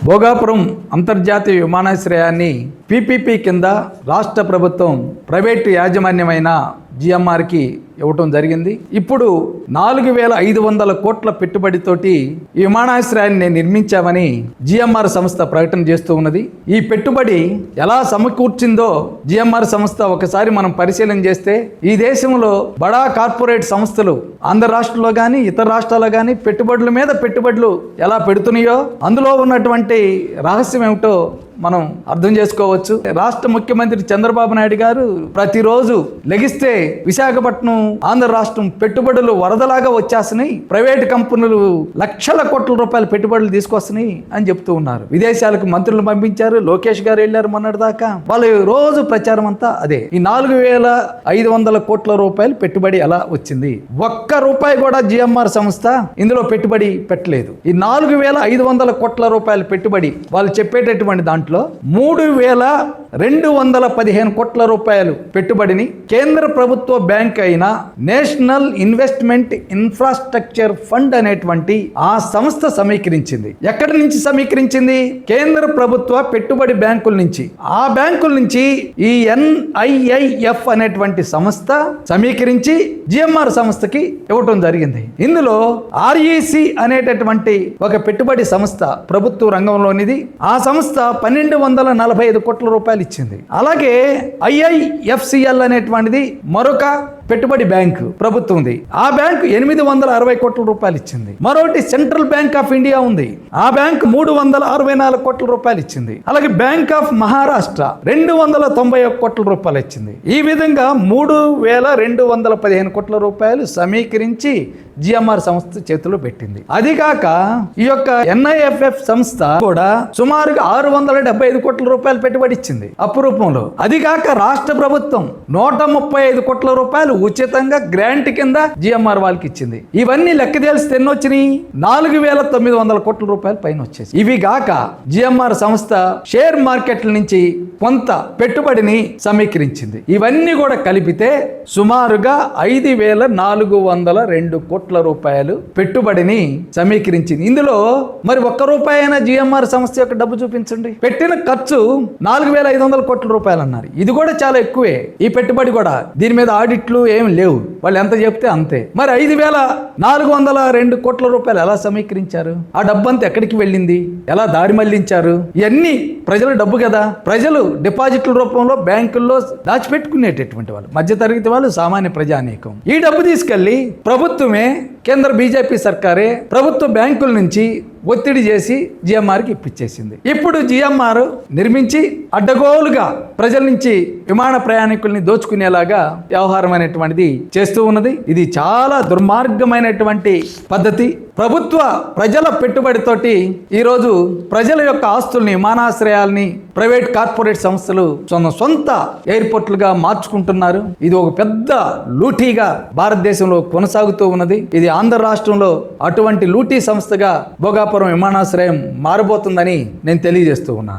భోగాపురం అంతర్జాతీయ విమానాశ్రయాన్ని పీపీపీ కింద రాష్ట్ర ప్రభుత్వం ప్రైవేటు యాజమాన్యమైన జిఎంఆర్కి ఇవ్వటం జరిగింది. ఇప్పుడు 4,500 కోట్ల పెట్టుబడితోటి ఈ విమానాశ్రయాన్ని నిర్మించామని జిఎంఆర్ సంస్థ ప్రకటన చేస్తూ ఉన్నది. ఈ పెట్టుబడి ఎలా సమకూర్చిందో జిఎంఆర్ సంస్థ ఒకసారి మనం పరిశీలన చేస్తే ఈ దేశంలో బడా కార్పొరేట్ సంస్థలు ఆంధ్ర రాష్ట్రంలో కానీ ఇతర రాష్ట్రాల్లో కానీ పెట్టుబడుల మీద పెట్టుబడులు ఎలా పెడుతున్నాయో అందులో ఉన్నటువంటి రహస్యం ఏమిటో మనం అర్థం చేసుకోవచ్చు. రాష్ట్ర ముఖ్యమంత్రి చంద్రబాబు నాయుడు గారు ప్రతిరోజు లెగిస్తే విశాఖపట్నం ఆంధ్ర రాష్ట్రం పెట్టుబడులు వరదలాగా వచ్చేస్తున్నాయి, ప్రైవేట్ కంపెనీలు లక్షల కోట్ల రూపాయల పెట్టుబడులు తీసుకొస్తున్నాయి అని చెప్తూ ఉన్నారు. విదేశాలకు మంత్రులు పంపించారు, లోకేష్ గారు వెళ్ళారు మొన్నటి దాకా. వాళ్ళు రోజు ప్రచారం అంతా అదే. ఈ 4,500 కోట్ల రూపాయలు పెట్టుబడి ఎలా వచ్చింది? ఒక్క రూపాయి కూడా జిఎంఆర్ సంస్థ ఇందులో పెట్టుబడి పెట్టలేదు. ఈ 4,500 కోట్ల రూపాయల పెట్టుబడి వాళ్ళు చెప్పేటటువంటి దాంట్లో 3,215 కోట్ల రూపాయలు పెట్టుబడిని కేంద్ర ప్రభుత్వ బ్యాంక్ అయిన నేషనల్ ఇన్వెస్ట్మెంట్ ఇన్ఫ్రాస్ట్రక్చర్ ఫండ్ అనేటువంటి ఆ సంస్థ సమీకరించింది. ఎక్కడి నుంచి సమీకరించింది? కేంద్ర ప్రభుత్వ పెట్టుబడి బ్యాంకుల నుంచి. ఆ బ్యాంకుల నుంచి ఈ NIIF అనేటువంటి సంస్థ సమీకరించి జిఎంఆర్ సంస్థకి ఇవ్వటం జరిగింది. ఇందులో REC అనేటటువంటి ఒక పెట్టుబడి సంస్థ ప్రభుత్వ రంగంలోనిది. ఆ సంస్థ 1,245 కోట్ల రూపాయలు ఇచ్చింది. అలాగే IIFCL అనేటువంటిది మరొక పెట్టుబడి బ్యాంకు ప్రభుత్వంది. ఆ బ్యాంకు 860 కోట్ల రూపాయలు ఇచ్చింది. మరొకటి సెంట్రల్ బ్యాంక్ ఆఫ్ ఇండియా ఉంది. ఆ బ్యాంకు 364 కోట్ల రూపాయలు ఇచ్చింది. అలాగే బ్యాంక్ ఆఫ్ మహారాష్ట్ర 291 కోట్ల రూపాయలు ఇచ్చింది. ఈ విధంగా 3,215 కోట్ల రూపాయలు సమీకరించి జిఎంఆర్ సంస్థ చేతిలో పెట్టింది. అది కాక ఈ యొక్క NIIF సంస్థ కూడా సుమారుగా 675 కోట్ల రూపాయలు పెట్టుబడి ఇచ్చింది అపురూపంలో. అది కాక రాష్ట్ర ప్రభుత్వం 135 కోట్ల రూపాయలు ఉచితంగా గ్రాంట్ కింద జిఎంఆర్ వాళ్ళకి ఇచ్చింది. ఇవన్నీ లెక్క తెలిస్తే ఎన్ని వచ్చినాయి? 4,900 కోట్ల రూపాయలు పైన వచ్చేసి. ఇవి గాక జిఎంఆర్ సంస్థ షేర్ మార్కెట్ల నుంచి కొంత పెట్టుబడిని సమీకరించింది. ఇవన్నీ కూడా కలిపితే సుమారుగా 5,402 కోట్ల రూపాయలు పెట్టుబడిని సమీకరించింది. ఇందులో మరి ఒక్క రూపాయి అయినా జిఎంఆర్ సంస్థ యొక్క డబ్బు చూపించండి. పెట్టిన ఖర్చు 4,500 కోట్ల రూపాయలు అన్నారు. ఇది కూడా చాలా ఎక్కువే. ఈ పెట్టుబడి కూడా దీని మీద ఆడిట్లు ఏం లేవు, వాళ్ళు ఎంత చెప్తే అంతే. మరి 5,402 కోట్ల రూపాయలు ఎలా సమీకరించారు? ఆ డబ్బు అంతా ఎక్కడికి వెళ్ళింది? ఎలా దారి మళ్లించారు? ఇవన్నీ ప్రజల డబ్బు కదా. ప్రజలు డిపాజిట్ల రూపంలో బ్యాంకుల్లో దాచిపెట్టుకునేటటువంటి వాళ్ళు, మధ్యతరగతి వాళ్ళు, సామాన్య ప్రజానీకం. ఈ డబ్బు తీసుకెళ్లి ప్రభుత్వమే, కేంద్ర బీజేపీ సర్కారే ప్రభుత్వ బ్యాంకుల నుంచి ఒత్తిడి చేసి జిఎంఆర్కి ఇప్పించేసింది. ఇప్పుడు జిఎంఆర్ నిర్మించి అడ్డగోలుగా ప్రజల నుంచి విమాన ప్రయాణికుల్ని దోచుకునేలాగా వ్యవహారం అనేటువంటిది చేస్తూ ఉన్నది. ఇది చాలా దుర్మార్గమైనటువంటి పద్ధతి. ప్రభుత్వ ప్రజల పెట్టుబడితోటి ఈరోజు ప్రజల యొక్క ఆస్తుల్ని, విమానాశ్రయాల్ని ప్రైవేట్ కార్పొరేట్ సంస్థలు సొంత ఎయిర్పోర్ట్లుగా మార్చుకుంటున్నారు. ఇది ఒక పెద్ద లూటీగా భారతదేశంలో కొనసాగుతూ ఉన్నది. ఇది ఆంధ్ర రాష్ట్రంలో అటువంటి లూటీ సంస్థగా భోగాపురం విమానాశ్రయం మారబోతుందని నేను తెలియజేస్తూ ఉన్నాను.